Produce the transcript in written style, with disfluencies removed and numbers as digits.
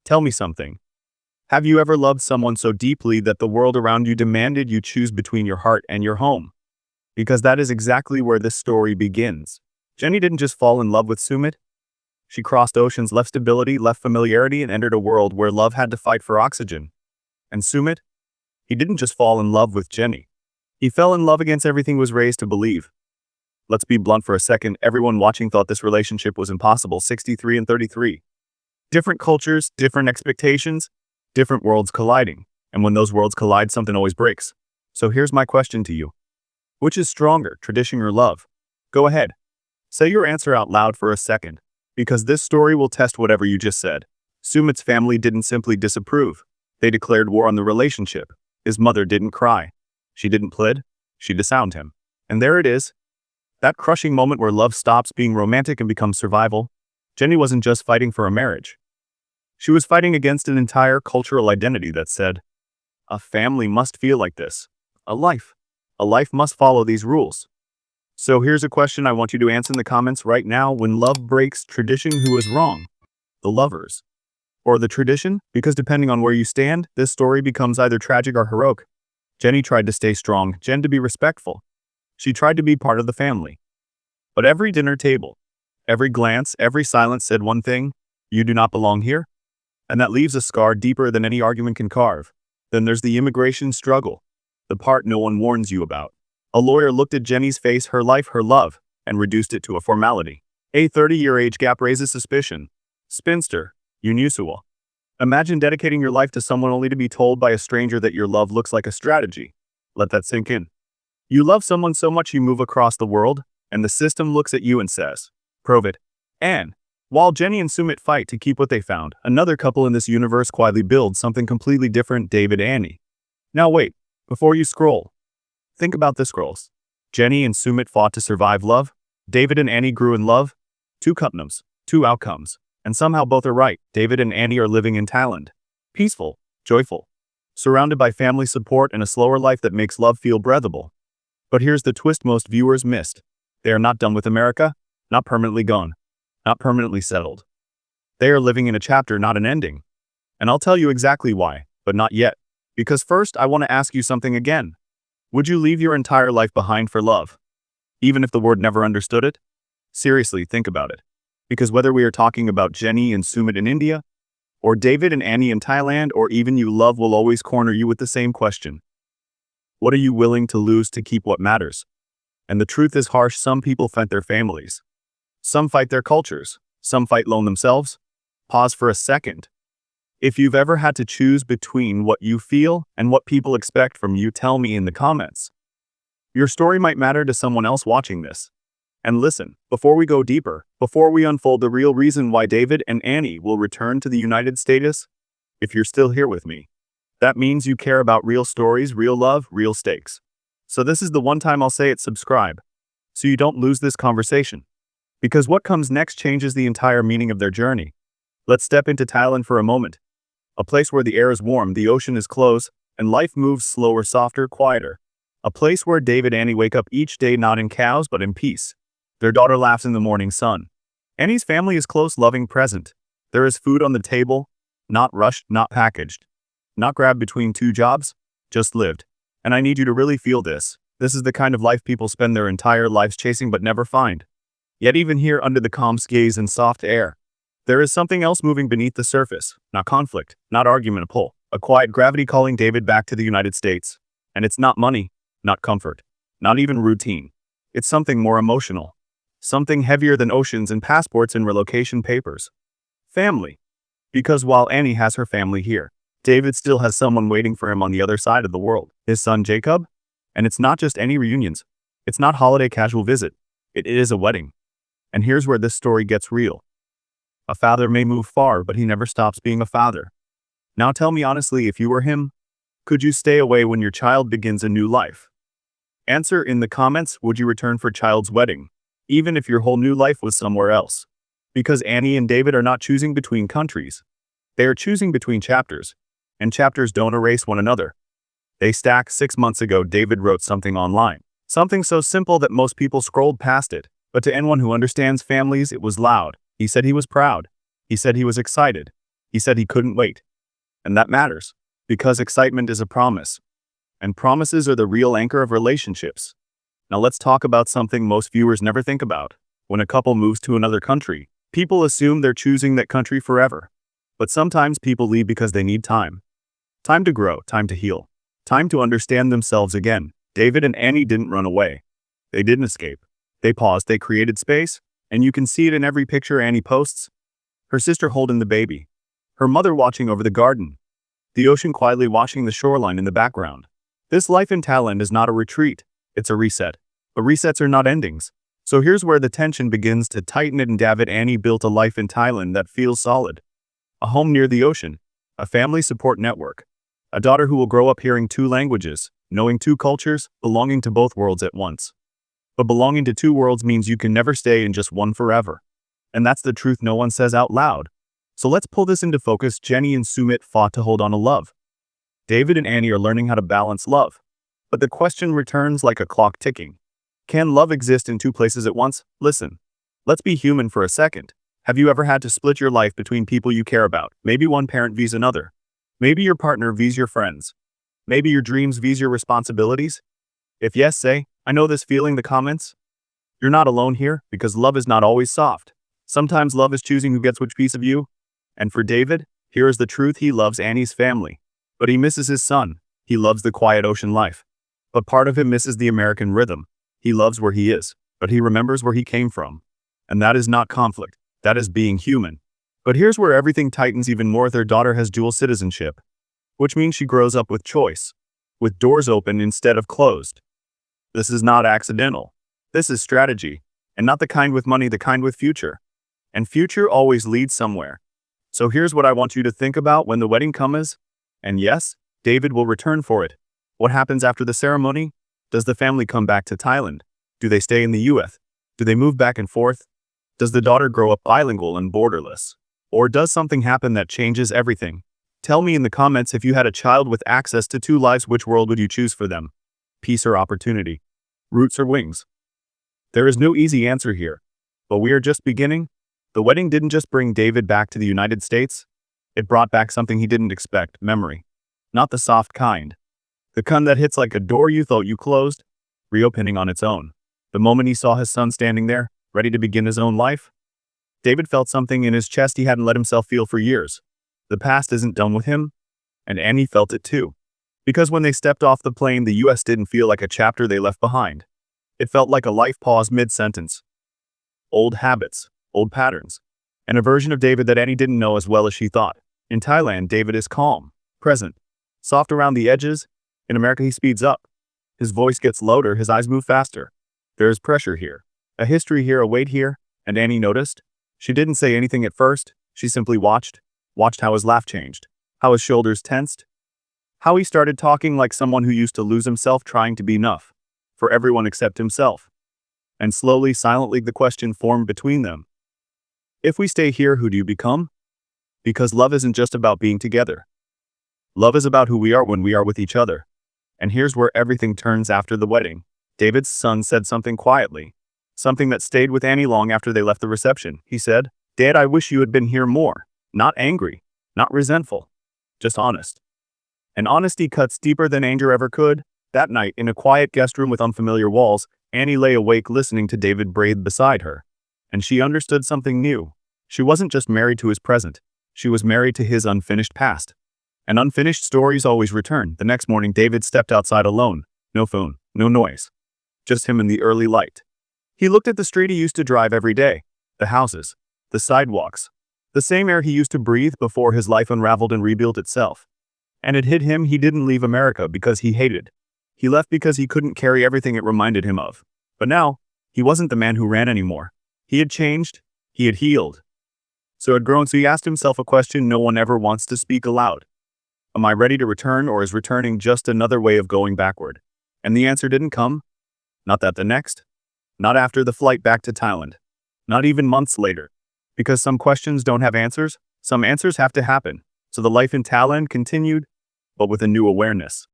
Tell me something. Have you ever loved someone so deeply that the world around you demanded you choose between your heart and your home? Because that is exactly where this story begins. Jenny didn't just fall in love with Sumit. She crossed oceans, left stability, left familiarity, and entered a world where love had to fight for oxygen. And Sumit? He didn't just fall in love with Jenny. He fell in love against everything he was raised to believe. Let's be blunt for a second. Everyone watching thought this relationship was impossible. 63 and 33. Different cultures, different expectations, different worlds colliding. And when those worlds collide, something always breaks. So here's my question to you. Which is stronger, tradition or love? Go ahead. Say your answer out loud for a second, because this story will test whatever you just said. Sumit's family didn't simply disapprove. They declared war on the relationship. His mother didn't cry. She didn't plead. She disowned him. And there it is. That crushing moment where love stops being romantic and becomes survival. Jenny wasn't just fighting for a marriage. She was fighting against an entire cultural identity that said, a family must feel like this. A life must follow these rules. So here's a question I want you to answer in the comments right now. When love breaks tradition, who is wrong? The lovers or the tradition? Because depending on where you stand, this story becomes either tragic or heroic. Jenny tried to stay strong, Jen to be respectful. She tried to be part of the family. But every dinner table, every glance, every silence said one thing: you do not belong here. And that leaves a scar deeper than any argument can carve. Then there's the immigration struggle, the part no one warns you about. A lawyer looked at Jenny's face, her life, her love, and reduced it to a formality. A 30-year age gap raises suspicion. Spinster, unusual. Imagine dedicating your life to someone only to be told by a stranger that your love looks like a strategy. Let that sink in. You love someone so much you move across the world, and the system looks at you and says, prove it. And while Jenny and Sumit fight to keep what they found, another couple in this universe quietly builds something completely different: David and Annie. Now wait, before you scroll, think about this, girls. Jenny and Sumit fought to survive love. David and Annie grew in love. Two companies, two outcomes. And somehow both are right. David and Annie are living in Thailand. Peaceful, joyful, surrounded by family support and a slower life that makes love feel breathable. But here's the twist most viewers missed. They are not done with America, not permanently gone, not permanently settled. They are living in a chapter, not an ending. And I'll tell you exactly why, but not yet. Because first, I want to ask you something again. Would you leave your entire life behind for love? Even if the world never understood it? Seriously, think about it. Because whether we are talking about Jenny and Sumit in India, or David and Annie in Thailand, or even you, love will always corner you with the same question. What are you willing to lose to keep what matters? And the truth is harsh. Some people fight their families. Some fight their cultures. Some fight alone themselves. Pause for a second. If you've ever had to choose between what you feel and what people expect from you, tell me in the comments. Your story might matter to someone else watching this. And listen, before we go deeper, before we unfold the real reason why David and Annie will return to the United States, if you're still here with me, that means you care about real stories, real love, real stakes. So this is the one time I'll say it: subscribe, so you don't lose this conversation. Because what comes next changes the entire meaning of their journey. Let's step into Thailand for a moment. A place where the air is warm, the ocean is close, and life moves slower, softer, quieter. A place where David and Annie wake up each day not in chaos but in peace. Their daughter laughs in the morning sun. Annie's family is close, loving, present. There is food on the table, not rushed, not packaged, not grabbed between two jobs, just lived. And I need you to really feel this. This is the kind of life people spend their entire lives chasing but never find. Yet even here, under the calm skies and soft air, there is something else moving beneath the surface. Not conflict, not argument, a pull. A quiet gravity calling David back to the United States. And it's not money, not comfort, not even routine. It's something more emotional. Something heavier than oceans and passports and relocation papers. Family. Because while Annie has her family here, David still has someone waiting for him on the other side of the world. His son Jacob. And it's not just any reunions. It's not holiday casual visit. It is a wedding. And here's where this story gets real. A father may move far, but he never stops being a father. Now tell me honestly, if you were him, could you stay away when your child begins a new life? Answer in the comments. Would you return for child's wedding, even if your whole new life was somewhere else? Because Annie and David are not choosing between countries. They are choosing between chapters. And chapters don't erase one another. They stack. 6 months ago, David wrote something online. Something so simple that most people scrolled past it. But to anyone who understands families, it was loud. He said he was proud. He said he was excited. He said he couldn't wait. And that matters, because excitement is a promise. And promises are the real anchor of relationships. Now let's talk about something most viewers never think about. When a couple moves to another country, people assume they're choosing that country forever. But sometimes people leave because they need time. Time to grow, time to heal, time to understand themselves again. David and Annie didn't run away. They didn't escape. They paused, they created space, and you can see it in every picture Annie posts. Her sister holding the baby. Her mother watching over the garden. The ocean quietly washing the shoreline in the background. This life in Thailand is not a retreat, it's a reset. But resets are not endings. So here's where the tension begins to tighten, and David and Annie built a life in Thailand that feels solid. A home near the ocean, a family support network, a daughter who will grow up hearing 2 languages, knowing 2 cultures, belonging to both worlds at once. But belonging to 2 worlds means you can never stay in just one forever. And that's the truth no one says out loud. So let's pull this into focus. Jenny and Sumit fought to hold on to love. David and Annie are learning how to balance love. But the question returns like a clock ticking. Can love exist in 2 places at once? Listen, let's be human for a second. Have you ever had to split your life between people you care about? Maybe one parent vs another. Maybe your partner vs your friends. Maybe your dreams vs your responsibilities? If yes, say, I know this feeling. The comments. You're not alone here, because love is not always soft. Sometimes love is choosing who gets which piece of you. And for David, here is the truth. He loves Annie's family. But he misses his son. He loves the quiet ocean life. But part of him misses the American rhythm. He loves where he is, but he remembers where he came from. And that is not conflict. That is being human. But here's where everything tightens even more. Their daughter has dual citizenship, which means she grows up with choice, with doors open instead of closed. This is not accidental. This is strategy, and not the kind with money, the kind with future. And future always leads somewhere. So here's what I want you to think about when the wedding comes. And yes, David will return for it. What happens after the ceremony? Does the family come back to Thailand? Do they stay in the US? Do they move back and forth? Does the daughter grow up bilingual and borderless? Or does something happen that changes everything? Tell me in the comments. If you had a child with access to 2 lives, which world would you choose for them? Peace or opportunity? Roots or wings? There is no easy answer here. But we are just beginning. The wedding didn't just bring David back to the United States. It brought back something he didn't expect: memory. Not the soft kind. The kind that hits like a door you thought you closed, reopening on its own. The moment he saw his son standing there, ready to begin his own life, David felt something in his chest he hadn't let himself feel for years. The past isn't done with him, and Annie felt it too. Because when they stepped off the plane, the US didn't feel like a chapter they left behind. It felt like a life pause mid-sentence. Old habits, old patterns, and a version of David that Annie didn't know as well as she thought. In Thailand, David is calm, present, soft around the edges. In America, he speeds up. His voice gets louder, his eyes move faster. There is pressure here, a history here, a weight here, and Annie noticed. She didn't say anything at first. She simply watched how his laugh changed, how his shoulders tensed, how he started talking like someone who used to lose himself trying to be enough for everyone except himself. And slowly, silently, the question formed between them. If we stay here, who do you become? Because love isn't just about being together. Love is about who we are when we are with each other. And here's where everything turns after the wedding. David's son said something quietly, something that stayed with Annie long after they left the reception. He said, "Dad, I wish you had been here more." Not angry, not resentful, just honest. And honesty cuts deeper than anger ever could. That night, in a quiet guest room with unfamiliar walls, Annie lay awake listening to David breathe beside her. And she understood something new. She wasn't just married to his present. She was married to his unfinished past. And unfinished stories always return. The next morning, David stepped outside alone. No phone, no noise. Just him in the early light. He looked at the street he used to drive every day. The houses, the sidewalks, the same air he used to breathe before his life unraveled and rebuilt itself. And it hit him. He didn't leave America because he hated. He left because he couldn't carry everything it reminded him of. But now, he wasn't the man who ran anymore. He had changed. He had healed. So had grown. So he asked himself a question no one ever wants to speak aloud. Am I ready to return, or is returning just another way of going backward? And the answer didn't come. Not that the next. Not after the flight back to Thailand. Not even months later. Because some questions don't have answers, some answers have to happen. So the life in Thailand continued, but with a new awareness.